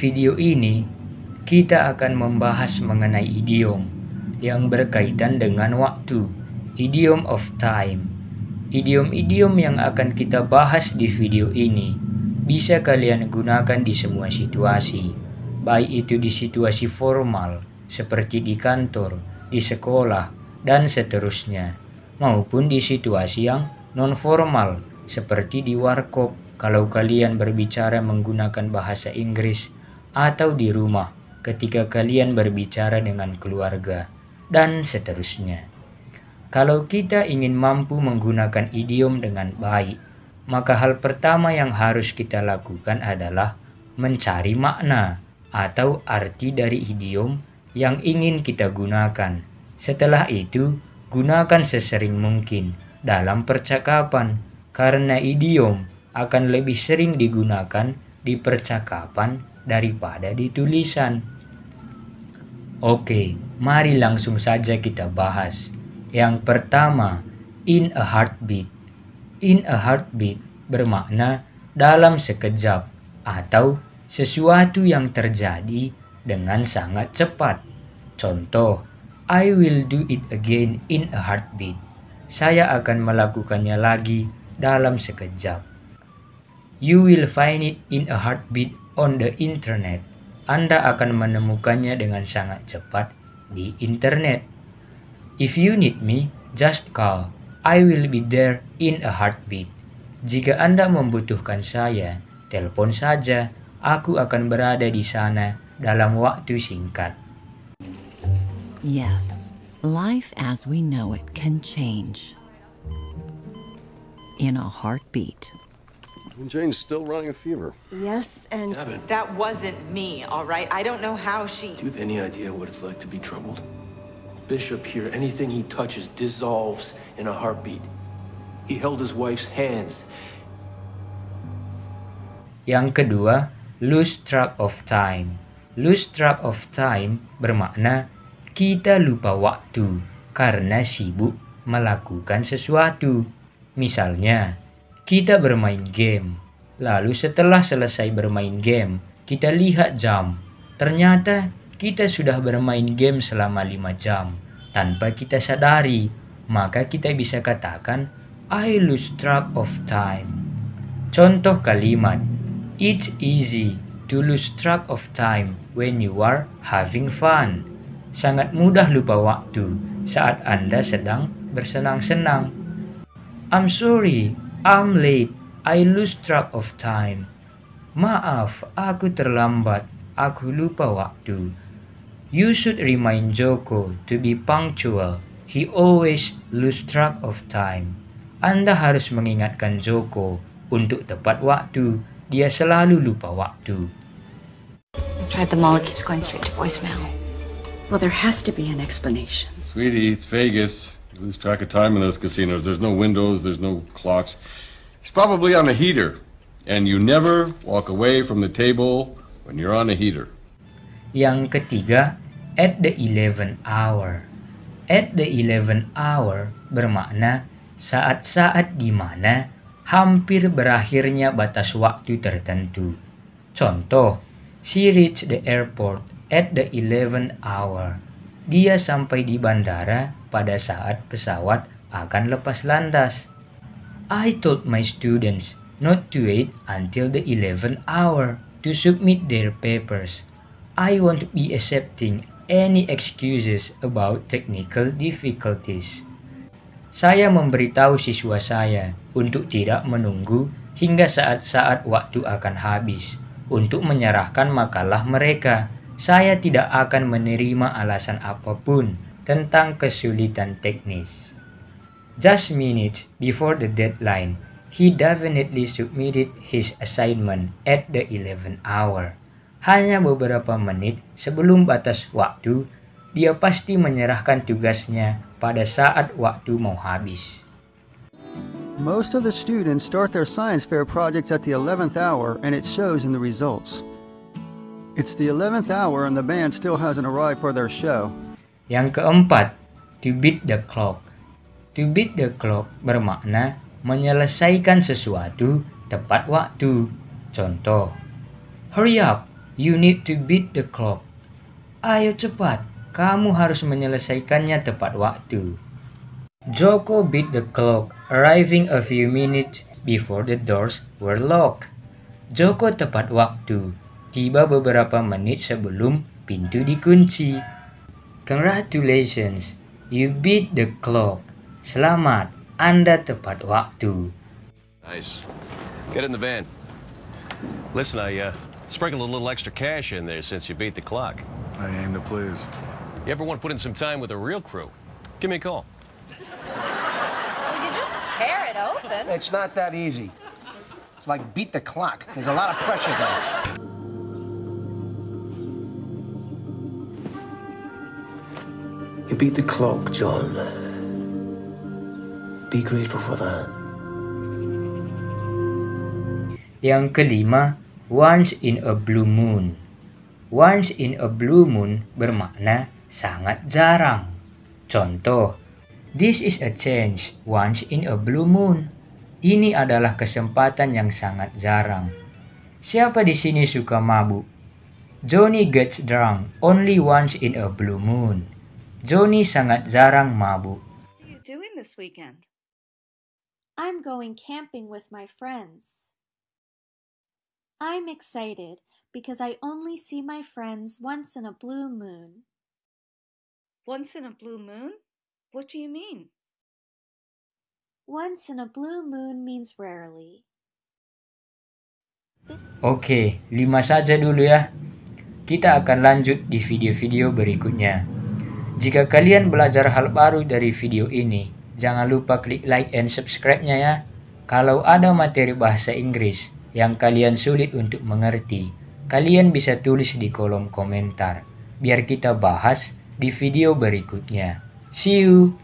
video ini, kita akan membahas mengenai idiom yang berkaitan dengan waktu, idiom of time. Idiom-idiom yang akan kita bahas di video ini bisa kalian gunakan di semua situasi, baik itu di situasi formal seperti di kantor, di sekolah, dan seterusnya, maupun di situasi yang non-formal seperti di warkop kalau kalian berbicara menggunakan bahasa Inggris, atau di rumah ketika kalian berbicara dengan keluarga, dan seterusnya. Kalau kita ingin mampu menggunakan idiom dengan baik, maka hal pertama yang harus kita lakukan adalah mencari makna atau arti dari idiom yang ingin kita gunakan. Setelah itu, gunakan sesering mungkin dalam percakapan, karena idiom akan lebih sering digunakan di percakapan daripada di tulisan. Oke, mari langsung saja kita bahas. Yang pertama, in a heartbeat. In a heartbeat bermakna dalam sekejap atau sesuatu yang terjadi dengan sangat cepat. Contoh, I will do it again in a heartbeat. Saya akan melakukannya lagi dalam sekejap. You will find it in a heartbeat on the internet. Anda akan menemukannya dengan sangat cepat di internet. If you need me, just call. I will be there in a heartbeat. Jika Anda membutuhkan saya, telepon saja. Aku akan berada di sana dalam waktu singkat. Yes, life as we know it can change in a heartbeat. Jane's still running a fever. Yes, and Gavin, That wasn't me, all right? I don't know how she... do you have any idea what it's like to be troubled? Bishop here, anything he touches dissolves in a heartbeat. He held his wife's hands. Yang kedua, lose track of time. Lose track of time bermakna kita lupa waktu karena sibuk melakukan sesuatu. Misalnya, kita bermain game. Lalu setelah selesai bermain game, kita lihat jam. Ternyata kita sudah bermain game selama 5 jam tanpa kita sadari. Maka kita bisa katakan, I lose track of time. Contoh kalimat, it's easy to lose track of time when you are having fun. Sangat mudah lupa waktu saat Anda sedang bersenang-senang. I'm sorry, I'm late. I lose track of time. Maaf, aku terlambat. Aku lupa waktu. You should remind Joko to be punctual. He always lose track of time. Anda harus mengingatkan Joko untuk tepat waktu. Dia selalu lupa waktu. tried them all. It keeps going straight to voicemail. Well, there has to be an explanation. Sweetie, it's Vegas. You lose track of time in those casinos. There's no windows, there's no clocks. He's probably on a heater. And you never walk away from the table when you're on a heater. Yang ketiga, at the 11th hour. At the 11th hour bermakna saat-saat di mana hampir berakhirnya batas waktu tertentu. Contoh, she reached the airport at the 11th hour. Dia sampai di bandara pada saat pesawat akan lepas landas. I told my students not to wait until the 11th hour to submit their papers. I won't be accepting any excuses about technical difficulties. Saya memberitahu siswa saya untuk tidak menunggu hingga saat-saat waktu akan habis untuk menyerahkan makalah mereka. Saya tidak akan menerima alasan apapun tentang kesulitan teknis. Just minutes before the deadline, he definitely submitted his assignment at the 11th hour. Hanya beberapa menit sebelum batas waktu, dia pasti menyerahkan tugasnya pada saat waktu mau habis. Most of the students start their science fair projects at the 11th hour, and it shows in the results. It's the 11th hour and the band still hasn't arrived for their show. Yang keempat, to beat the clock. To beat the clock bermakna menyelesaikan sesuatu tepat waktu. Contoh, hurry up, You need to beat the clock. Ayo cepat, kamu harus menyelesaikannya tepat waktu. Joko beat the clock, arriving a few minutes before the doors were locked. Joko tepat waktu, tiba beberapa menit sebelum pintu dikunci. Congratulations, you beat the clock. Selamat, Anda tepat waktu. Nice. Get in the van. Listen, I sprinkled a little extra cash in there since you beat the clock. I aim to please. You ever want to put in some time with a real crew? Give me a call. Well, you just tear it open. It's not that easy. It's like beat the clock. There's a lot of pressure there. You beat the clock, John. Be grateful for that. Yang kelima, once in a blue moon. Once in a blue moon bermakna sangat jarang. Contoh, this is a chance once in a blue moon. Ini adalah kesempatan yang sangat jarang. Siapa di sini suka mabuk? Johnny gets drunk only once in a blue moon. Johnny sangat jarang mabuk. What are you doing this weekend? I'm going camping with my friends. I'm excited because I only see my friends once in a blue moon. Once in a blue moon? What do you mean? Once in a blue moon means rarely. Oke, 5 saja dulu ya. Kita akan lanjut di video-video berikutnya. Jika kalian belajar hal baru dari video ini, jangan lupa klik like and subscribe-nya ya. Kalau ada materi bahasa Inggris yang kalian sulit untuk mengerti, kalian bisa tulis di kolom komentar, biar kita bahas di video berikutnya. See you!